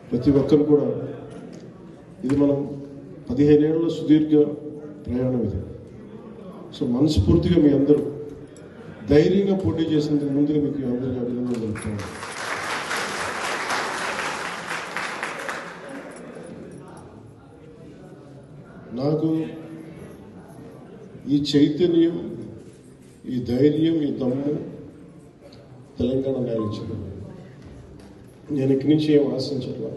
ప్రతి ఒక్కరు కూడా ఇది మనం 15 ఏళ్ల సుదీర్ఘ ప్రయాణం ఇది. సో మనస్ఫూర్తిగా మీ అందరూ ధైర్యంగా పోటీ చేసినందుకు ముందుగా మీకు అందరికీ అభినందనలు తెలుపుతున్నాను. నాకు ఈ చైతన్యం, ఈ ధైర్యం, ఈ దమ్ము తెలంగాణ నేల ఇచ్చింది. నేను ఇక్కడి నుంచి ఏం ఆశించట్లా.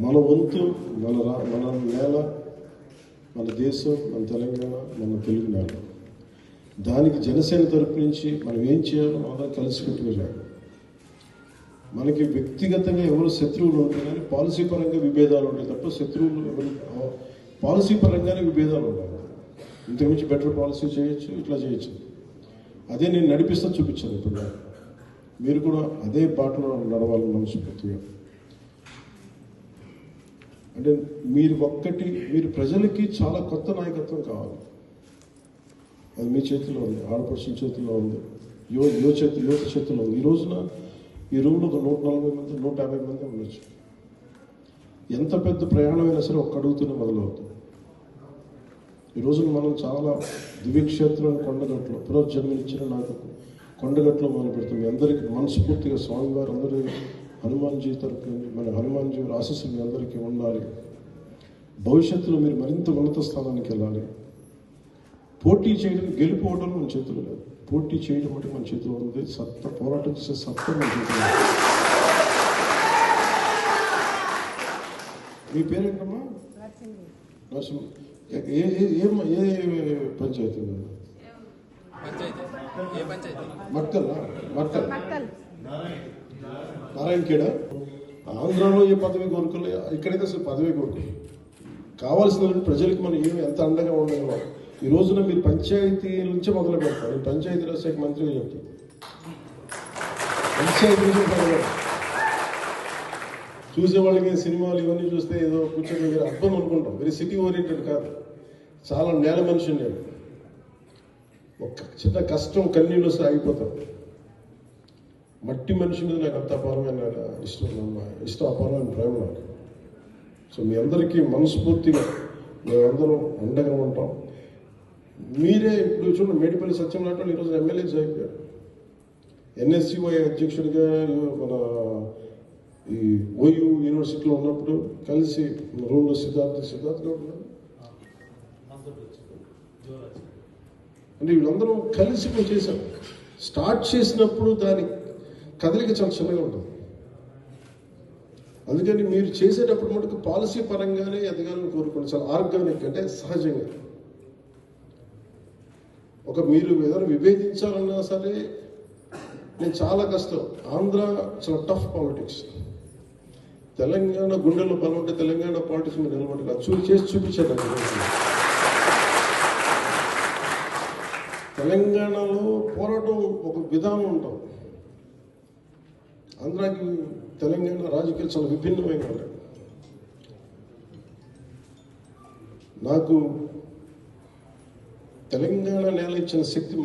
మన వంతు, మన నేల, మన దేశం, మన తెలంగాణ, మన తెలుగు నేల. దానికి జనసేన తరపు నుంచి మనం ఏం చేయాలో అందరం కలిసికట్టుగా చేయాలి. మనకి వ్యక్తిగతంగా ఎవరు శత్రువులు ఉంటాయి కానీ పాలసీ పరంగా విభేదాలు ఉంటాయి తప్ప శత్రువులు ఎవరు పాలసీ పరంగానే విభేదాలు ఉండాలి. ఇంతకుమించి బెటర్ పాలసీ చేయొచ్చు, ఇట్లా చేయొచ్చు. అదే నేను నడిపిస్తా చూపించాను. ఇప్పుడు మీరు కూడా అదే బాటలో నడవాలని మనస్ఫూర్తిగా. అంటే మీరు ప్రజలకి చాలా కొత్త నాయకత్వం కావాలి. అది మీ చేతిలో ఉంది, ఆడపడుచుల చేతిలో ఉంది, యువత చేతిలో ఉంది. ఈ రూమ్లో 140 మంది 150 మంది ఉండొచ్చు. ఎంత పెద్ద ప్రయాణమైనా సరే ఒక్క అడుగుతూనే మొదలవుతుంది. ఈ రోజున మనం చాలా దివ్యక్షేత్రం కొండగట్లో పునర్జన్మనిచ్చిన నాకు కొండగట్లో మొదలు పెడుతుంది. మీ అందరికీ మనస్ఫూర్తిగా స్వామివారు అందరూ హనుమాన్జీ తరపు మన హనుమాన్జీ ఆశీస్సులు మీ అందరికీ ఉండాలి. భవిష్యత్తులో మీరు మరింత ఉన్నత స్థానానికి వెళ్ళాలి. పోటీ చేయడం, గెలుపోవడం మన చేతులు లేదు. పోటీ చేయడం అంటే మన చేతిలో ఉంది. పోరాటం చేసే సత్తా మన చేతిలో ఉంది. మీ పేరేంటమ్మా? నరసింహ. ఏ పంచాయతీ? మట్టల్ నారాయణఖేడ. ఆంధ్రాలో ఏ పదవి కోరుకోలే, ఇక్కడైతే అసలు పదవి కోరుకోలేదు. కావాల్సిన ప్రజలకు మనం ఎంత అండగా ఉండేవో. ఈ రోజున మీరు పంచాయతీ నుంచే మొదలు పెడతారు. నేను పంచాయతీరాజ్ శాఖ మంత్రిగా చెప్తాను. పంచాయతీ నుంచి మొదలు చూసేవాళ్ళకి సినిమాలు ఇవన్నీ చూస్తే ఏదో కూర్చొని మీరు అర్థం అనుకుంటాం. వెరీ సిటీ ఓరియంటెడ్ కాదు. చాలా నేల మనిషి నేను. ఒక చిన్న కష్టం కన్నీళ్ళు వస్తే ఆగిపోతాం. మట్టి మనిషి మీద నాకు అంత అపారమైన ఇష్టం అపారమైన ప్రేమ నాకు. సో మీ అందరికీ మనస్ఫూర్తిగా మేమందరం అండగా ఉంటాం. మీరే ఇప్పుడు చూడండి, మేడిపల్లి సత్యనారాయణ ఈరోజు ఎమ్మెల్యేస్ అయిపోయారు. NSCY అధ్యక్షుడిగా మన ఈ OU యూనివర్సిటీలో ఉన్నప్పుడు కలిసి రూమ్లో సిద్ధార్థ్ గౌడ్ అంటే వీళ్ళందరూ కలిసి చేశాం. స్టార్ట్ చేసినప్పుడు దాని కదలిక చాలా చిన్నగా ఉంటుంది. అందుకని మీరు చేసేటప్పుడు మటుకు పాలసీ పరంగానే ఎదగాలని కోరుకోండి. చాలా ఆర్గానిక్, అంటే సహజంగా. మీరు ఏదైనా విభేదించాలన్నా సరే నేను చాలా కష్టం. ఆంధ్ర చాలా టఫ్ పాలిటిక్స్. తెలంగాణ గుండెల్లో బలం ఉంటే తెలంగాణ పాలిటిక్స్ మీరు నిలబడి అది చేసి చూపించారు. తెలంగాణలో పోరాటం ఒక విధానం ఉంటాం. ఆంధ్రాకి తెలంగాణ రాజకీయాలు చాలా విభిన్నమైన ఉంటాయి. నాకు తెలంగాణ నేల ఇచ్చిన శక్తి